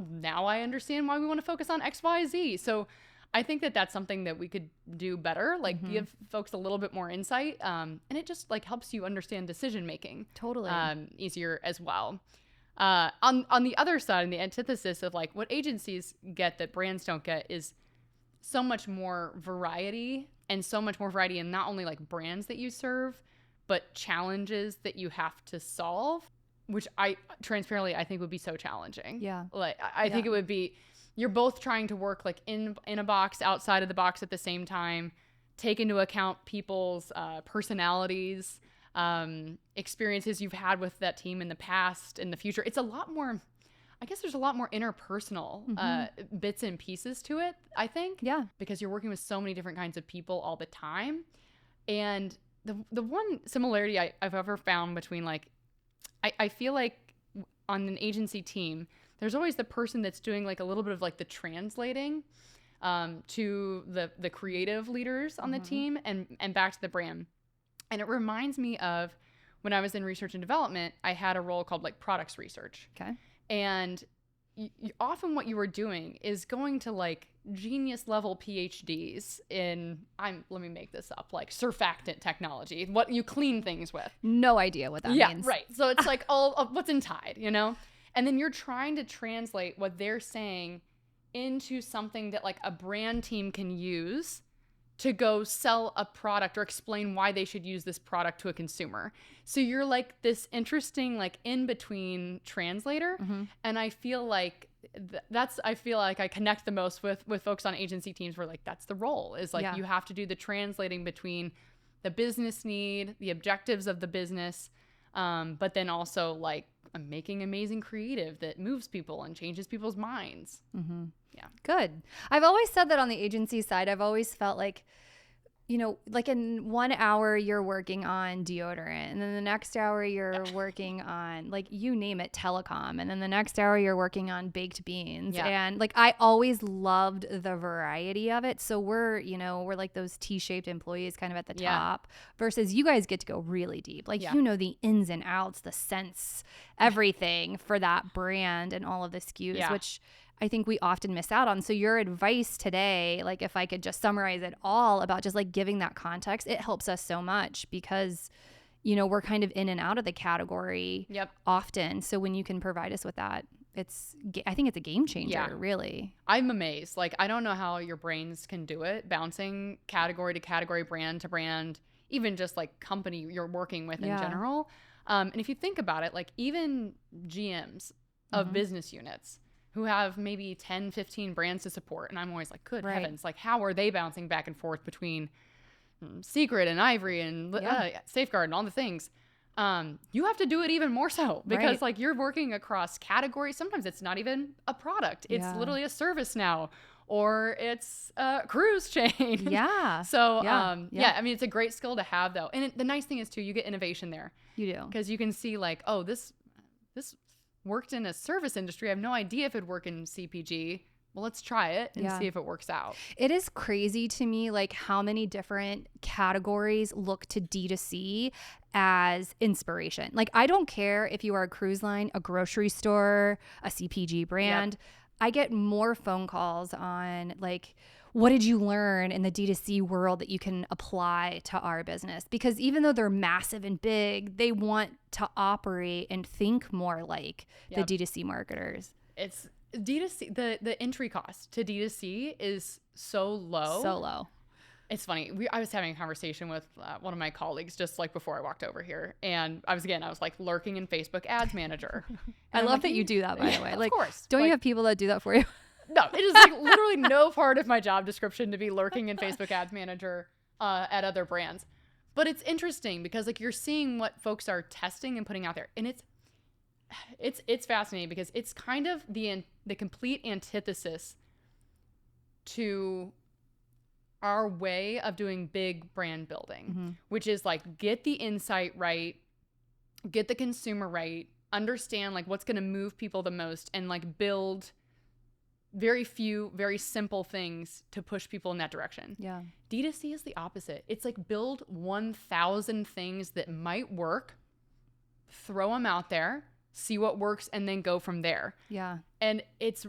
Speaker 2: Now I understand why we want to focus on X, Y, Z. So I think that that's something that we could do better, like give folks a little bit more insight. And it just like helps you understand decision making
Speaker 1: Totally.
Speaker 2: easier as well. On the other side, and the antithesis of like what agencies get that brands don't get is so much more variety, and so much more variety in not only like brands that you serve, but challenges that you have to solve, which I think would be so challenging.
Speaker 1: Yeah.
Speaker 2: Like I think it would be, you're both trying to work like in a box, outside of the box at the same time, take into account people's personalities, experiences you've had with that team in the past, in the future. It's a lot more, I guess there's a lot more interpersonal bits and pieces to it, I think.
Speaker 1: Yeah.
Speaker 2: Because you're working with so many different kinds of people all the time. And the one similarity I've ever found between like, I feel like on an agency team, there's always the person that's doing like a little bit of like the translating to the creative leaders on the team and back to the brand. And it reminds me of when I was in research and development, I had a role called like products research.
Speaker 1: Okay.
Speaker 2: And often what you were doing is going to like genius level PhDs in, let me make this up, like surfactant technology, what you clean things with.
Speaker 1: No idea what that means.
Speaker 2: Yeah, right. So it's like all of what's in Tide, you know? And then you're trying to translate what they're saying into something that like a brand team can use to go sell a product or explain why they should use this product to a consumer. So you're like this interesting like in-between translator. And I feel like I connect the most with folks on agency teams where like that's the role, is like you have to do the translating between the business need, the objectives of the business, but then also like making amazing creative that moves people and changes people's minds. Yeah.
Speaker 1: Good. I've always said that on the agency side, I've always felt like, you know, like in 1 hour you're working on deodorant, and then the next hour you're working on like, you name it, telecom, and then the next hour you're working on baked beans. And like, I always loved the variety of it. So we're like those T-shaped employees kind of at the top, versus you guys get to go really deep. Like, you know, the ins and outs, the scents, everything for that brand and all of the SKUs, which I think we often miss out on. So your advice today, like if I could just summarize it all about just like giving that context, it helps us so much because, you know, we're kind of in and out of the category often. So when you can provide us with that, I think it's a game changer, really.
Speaker 2: I'm amazed. Like, I don't know how your brains can do it, bouncing category to category, brand to brand, even just like company you're working with in general. And if you think about it, like even GMs of business units who have maybe 10, 15 brands to support. And I'm always like, good heavens, like how are they bouncing back and forth between Secret and Ivory and Safeguard and all the things? you have to do it even more so because like you're working across categories. Sometimes it's not even a product. It's literally a service now, or it's a cruise chain.
Speaker 1: Yeah.
Speaker 2: So, I mean, it's a great skill to have though. And the nice thing is too, you get innovation there.
Speaker 1: You do.
Speaker 2: Because you can see like, oh, this worked in a service industry. I have no idea if it'd work in CPG. Well, let's try it and see if it works out.
Speaker 1: It is crazy to me, like how many different categories look to D2C as inspiration. Like, I don't care if you are a cruise line, a grocery store, a CPG brand. I get more phone calls on like, what did you learn in the D2C world that you can apply to our business? Because even though they're massive and big, they want to operate and think more like the D2C marketers.
Speaker 2: It's D2C, the entry cost to D2C is so low.
Speaker 1: So low.
Speaker 2: It's funny. I was having a conversation with one of my colleagues just like before I walked over here. And I was like lurking in Facebook Ads Manager.
Speaker 1: I love that you do that, by the way. Like,
Speaker 2: of course.
Speaker 1: Don't you have people that do that for you?
Speaker 2: No, it is like literally no part of my job description to be lurking in Facebook Ads Manager at other brands. But it's interesting because like you're seeing what folks are testing and putting out there. And it's fascinating because it's kind of the complete antithesis to our way of doing big brand building, which is like get the insight right, get the consumer right, understand like what's going to move people the most, and like build very few, very simple things to push people in that direction.
Speaker 1: Yeah.
Speaker 2: D2C is the opposite. It's like build 1,000 things that might work, throw them out there, see what works, and then go from there.
Speaker 1: Yeah.
Speaker 2: And it's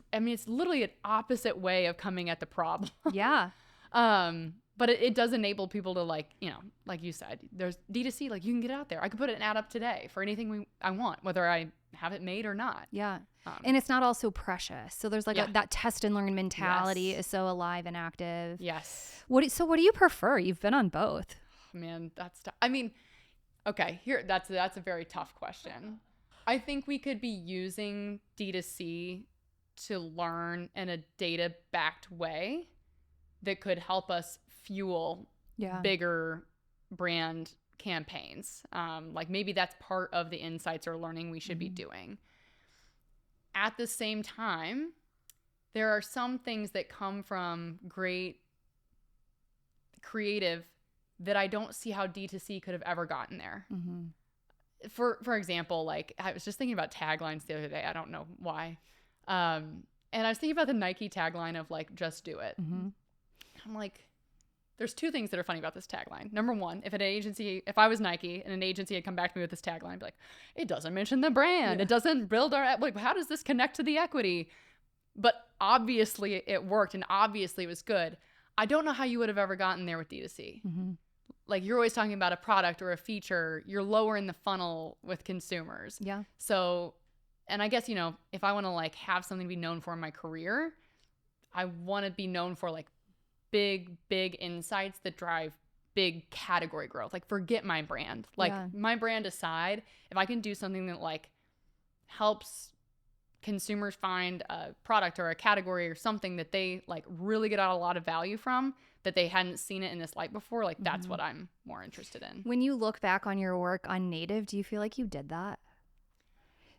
Speaker 2: literally an opposite way of coming at the problem.
Speaker 1: Yeah.
Speaker 2: But it does enable people to like, you know, like you said, there's D2C, like you can get out there. I could put an ad up today for anything I want, whether I have it made or not.
Speaker 1: Yeah. And it's not also precious. So there's like that test and learn mentality is so alive and active.
Speaker 2: Yes.
Speaker 1: So what do you prefer? You've been on both.
Speaker 2: Man, that's tough. I mean, okay, here that's a very tough question. I think we could be using D2C to learn in a data-backed way that could help us fuel bigger brand campaigns. Like maybe that's part of the insights or learning we should be doing. At the same time, there are some things that come from great creative that I don't see how D2C could have ever gotten there. For example, like I was just thinking about taglines the other day. I don't know why. And I was thinking about the Nike tagline of like, just do it. I'm like, there's two things that are funny about this tagline. Number one, if I was Nike and an agency had come back to me with this tagline, I'd be like, it doesn't mention the brand. It doesn't build like, how does this connect to the equity? But obviously it worked and obviously it was good. I don't know how you would have ever gotten there with D2C. Like you're always talking about a product or a feature. You're lower in the funnel with consumers.
Speaker 1: Yeah.
Speaker 2: So, and I guess, you know, if I want to like have something to be known for in my career, I want to be known for like big insights that drive big category growth. Like forget my brand. Like my brand aside, if I can do something that like helps consumers find a product or a category or something that they like really get out a lot of value from, that they hadn't seen it in this light before, like that's what I'm more interested in.
Speaker 1: When you look back on your work on Native, do you feel like you did that?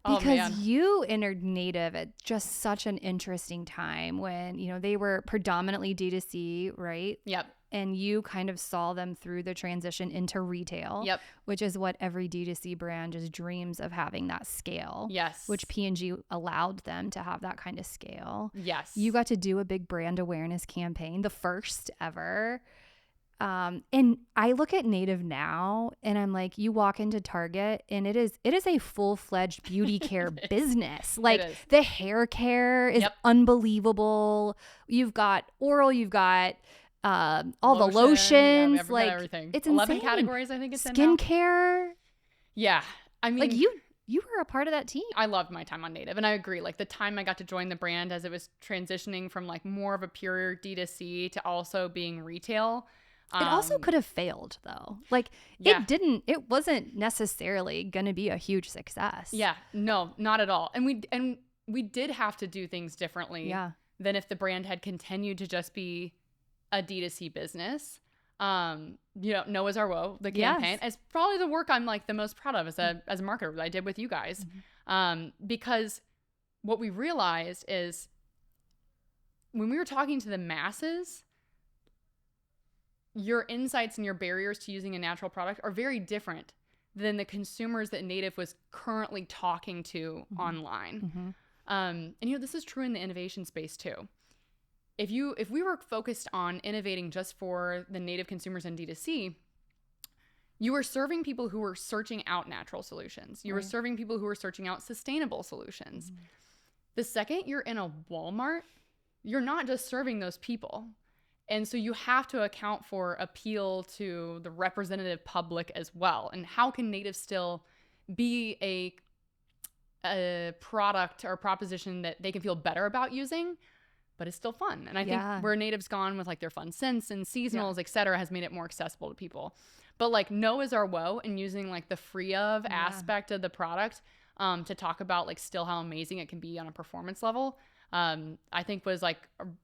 Speaker 2: Oh,
Speaker 1: Because you entered Native at just such an interesting time when, you know, they were predominantly D2C, right?
Speaker 2: Yep.
Speaker 1: And you kind of saw them through the transition into retail, which is what every D2C brand just dreams of, having that scale.
Speaker 2: Yes.
Speaker 1: Which P&G allowed them to have that kind of scale.
Speaker 2: Yes.
Speaker 1: You got to do a big brand awareness campaign, the first ever. And I look at Native now and I'm like, you walk into Target and it is a full-fledged beauty care business. Like the hair care is unbelievable. You've got oral, you've got all the lotions, like
Speaker 2: everything.
Speaker 1: It's
Speaker 2: 11
Speaker 1: insane.
Speaker 2: categories, I think it's in
Speaker 1: skincare.
Speaker 2: Yeah. I mean,
Speaker 1: like you were a part of that team.
Speaker 2: I loved my time on Native, and I agree. Like the time I got to join the brand as it was transitioning from like more of a pure D2C to also being retail.
Speaker 1: It also could have failed though. Like it wasn't necessarily going to be a huge success.
Speaker 2: Yeah, no, not at all. And we did have to do things differently than if the brand had continued to just be a D2C business. Noah's Our Woe, the campaign, is probably the work I'm like the most proud of as a marketer that I did with you guys. Because what we realized is when we were talking to the masses, your insights and your barriers to using a natural product are very different than the consumers that Native was currently talking to online. And this is true in the innovation space too. If we were focused on innovating just for the Native consumers in D2C, you were serving people who were searching out natural solutions. You were serving people who were searching out sustainable solutions. The second you're in a Walmart, you're not just serving those people. And so you have to account for appeal to the representative public as well. And how can Native still be a product or a proposition that they can feel better about using, but it's still fun? And I think where Native's gone with like their fun scents and seasonals, et cetera, has made it more accessible to people. But like Noah's Our Woe and using like the free of aspect of the product to talk about like still how amazing it can be on a performance level, I think was like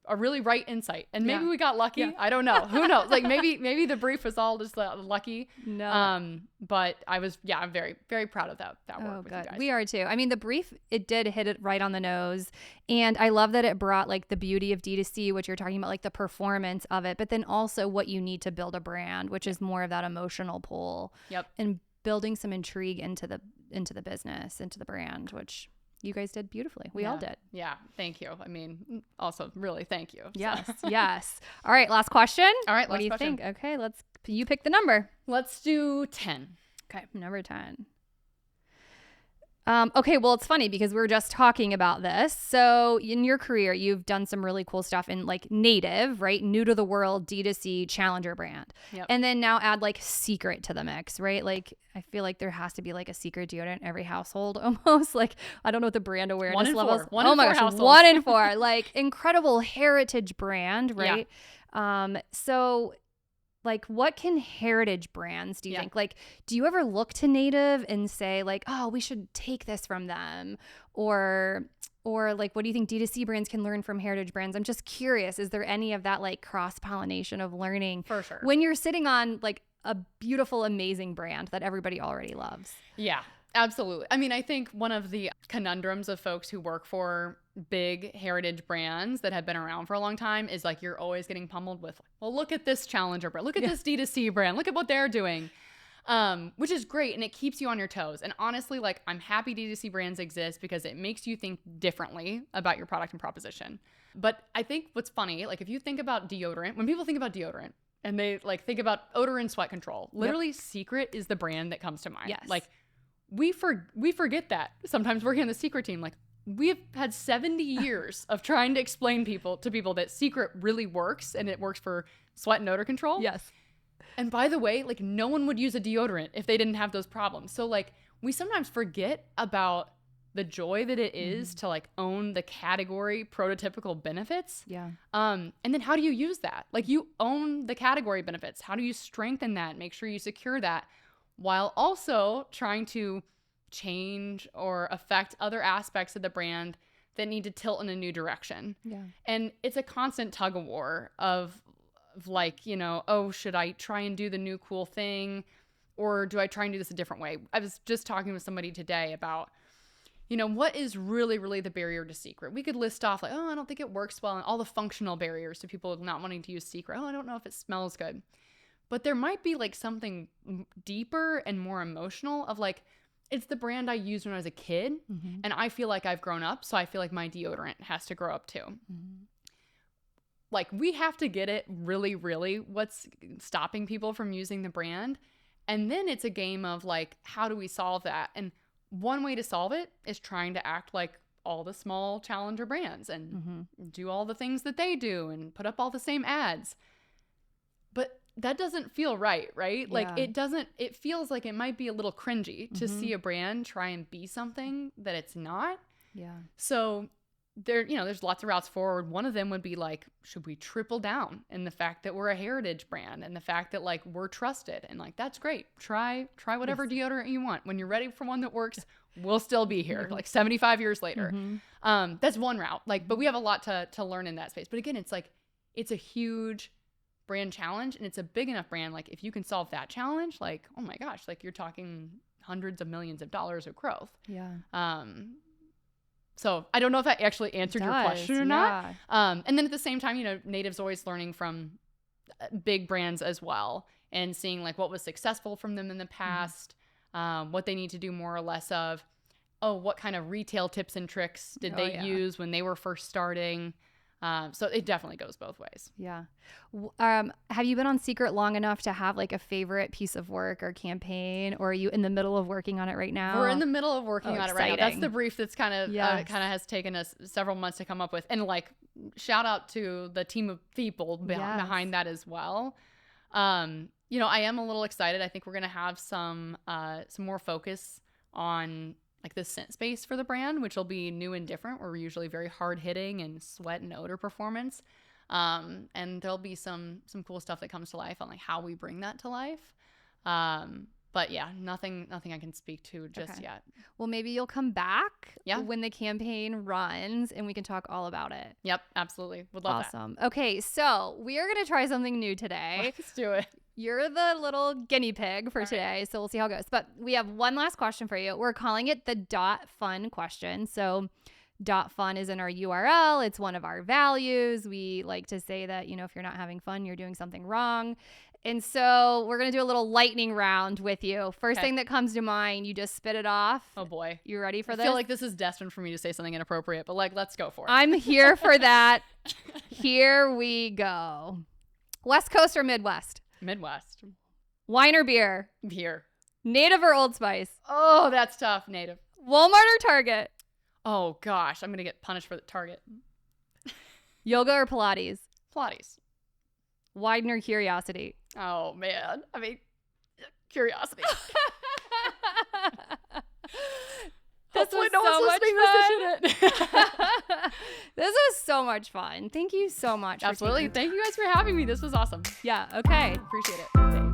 Speaker 2: a really right insight. And maybe we got lucky. I don't know. Who knows? Like maybe the brief was all just lucky.
Speaker 1: No.
Speaker 2: But I'm very, very proud of that work with you guys.
Speaker 1: We are too. I mean, the brief, it did hit it right on the nose. And I love that it brought like the beauty of D2C, which you're talking about, like the performance of it, but then also what you need to build a brand, which is more of that emotional pull. And building some intrigue into the business, into the brand, which you guys did beautifully. We all did.
Speaker 2: Yeah. Thank you. I mean, also really thank you.
Speaker 1: Yes. Yes. All right. Last question.
Speaker 2: All right.
Speaker 1: What do you think? Okay. You pick the number.
Speaker 2: Let's do 10.
Speaker 1: Okay. Number 10. Okay, well, it's funny because we were just talking about this. So in your career, you've done some really cool stuff in like Native, right? New to the world, D2C, challenger brand. And then now add like Secret to the mix, right? Like I feel like there has to be like a Secret deodorant in every household almost. Like I don't know what the brand awareness levels. Oh my gosh, 1 in 4. Like incredible heritage brand, right? So like what can heritage brands do you think? Like do you ever look to Native and say like, oh, we should take this from them? Or like what do you think D2C brands can learn from heritage brands? I'm just curious, is there any of that like cross-pollination of learning
Speaker 2: for sure
Speaker 1: when you're sitting on like a beautiful, amazing brand that everybody already loves?
Speaker 2: Yeah, absolutely. I mean, I think one of the conundrums of folks who work for big heritage brands that have been around for a long time is like you're always getting pummeled with, well, look at this challenger brand, look at this D2C brand, look at what they're doing, which is great and it keeps you on your toes. And honestly, like I'm happy D2C brands exist because it makes you think differently about your product and proposition. But I think what's funny, like if you think about deodorant, when people think about deodorant and they like think about odor and sweat control, literally Secret is the brand that comes to mind. Like we forget that sometimes working on the Secret team. Like we've had 70 years of trying to explain to people that Secret really works and it works for sweat and odor control. And by the way, like no one would use a deodorant if they didn't have those problems. So like we sometimes forget about the joy that it is to like own the category prototypical benefits. And then how do you use that? Like you own the category benefits. How do you strengthen that? Make sure you secure that while also trying to change or affect other aspects of the brand that need to tilt in a new direction. And it's a constant tug of war of like, you know, oh, should I try and do the new cool thing or do I try and do this a different way? I was just talking with somebody today about, you know, what is really, really the barrier to Secret? We could list off like, oh, I don't think it works well, and all the functional barriers to people not wanting to use Secret. Oh, I don't know if it smells good. But there might be like something deeper and more emotional of like, it's the brand I used when I was a kid and I feel like I've grown up. So I feel like my deodorant has to grow up too. Like we have to get it really, really what's stopping people from using the brand. And then it's a game of like, how do we solve that? And one way to solve it is trying to act like all the small challenger brands and do all the things that they do and put up all the same ads. But that doesn't feel right? Like it feels like it might be a little cringy to see a brand try and be something that it's not. So there's lots of routes forward. One of them would be like, should we triple down in the fact that we're a heritage brand and the fact that like we're trusted and like, that's great. Try whatever deodorant you want. When you're ready for one that works, we'll still be here like 75 years later. That's one route. Like, but we have a lot to learn in that space. But again, it's like, it's a huge brand challenge and it's a big enough brand, like if you can solve that challenge, like, oh my gosh, like you're talking hundreds of millions of dollars of growth.
Speaker 1: Yeah.
Speaker 2: So I don't know if that actually answered your question or not. And then at the same time, you know, Native's always learning from big brands as well and seeing like what was successful from them in the past, what they need to do more or less of. Oh, what kind of retail tips and tricks did they use when they were first starting? So it definitely goes both ways.
Speaker 1: Yeah. Have you been on Secret long enough to have like a favorite piece of work or campaign, or are you in the middle of working on it right now?
Speaker 2: We're in the middle of working on it right now. That's the brief that's kind of has taken us several months to come up with. And like, shout out to the team of people behind that as well. You know, I am a little excited. I think we're going to have some more focus on like the scent space for the brand, which will be new and different. We're usually very hard hitting and sweat and odor performance. And there'll be some cool stuff that comes to life on like how we bring that to life. But yeah, nothing I can speak to just yet.
Speaker 1: Well, maybe you'll come back when the campaign runs and we can talk all about it.
Speaker 2: Yep, absolutely. Would love that.
Speaker 1: Awesome. Okay, so we are going to try something new today.
Speaker 2: Let's do it.
Speaker 1: You're the little guinea pig for today, so we'll see how it goes. But we have one last question for you. We're calling it the .fun question. So .fun is in our URL. It's one of our values. We like to say that, you know, if you're not having fun, you're doing something wrong. And so we're going to do a little lightning round with you. First thing that comes to mind, you just spit it off.
Speaker 2: Oh, boy.
Speaker 1: You ready for this?
Speaker 2: I feel like this is destined for me to say something inappropriate, but like, let's go for it.
Speaker 1: I'm here for that. Here we go. West Coast or Midwest?
Speaker 2: Midwest.
Speaker 1: Wine or beer?
Speaker 2: Beer.
Speaker 1: Native or Old Spice?
Speaker 2: Oh, that's tough. Native.
Speaker 1: Walmart or Target?
Speaker 2: Oh, gosh. I'm going to get punished for the Target.
Speaker 1: Yoga or Pilates?
Speaker 2: Pilates.
Speaker 1: Widen or Curiosity?
Speaker 2: Oh, man. I mean, Curiosity. Hopefully no one's listening to this shit.
Speaker 1: This was so much fun. Thank you so much.
Speaker 2: Absolutely. Thank you guys for having me. This was awesome.
Speaker 1: Yeah. Okay.
Speaker 2: Appreciate it.